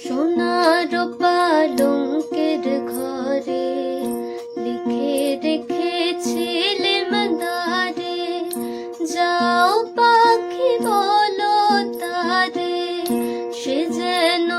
সোনার পালঙ্কের ঘরে লিখে রেখেছিলেম দ্বারে, যাও পাখি বলো তারে, সে যেন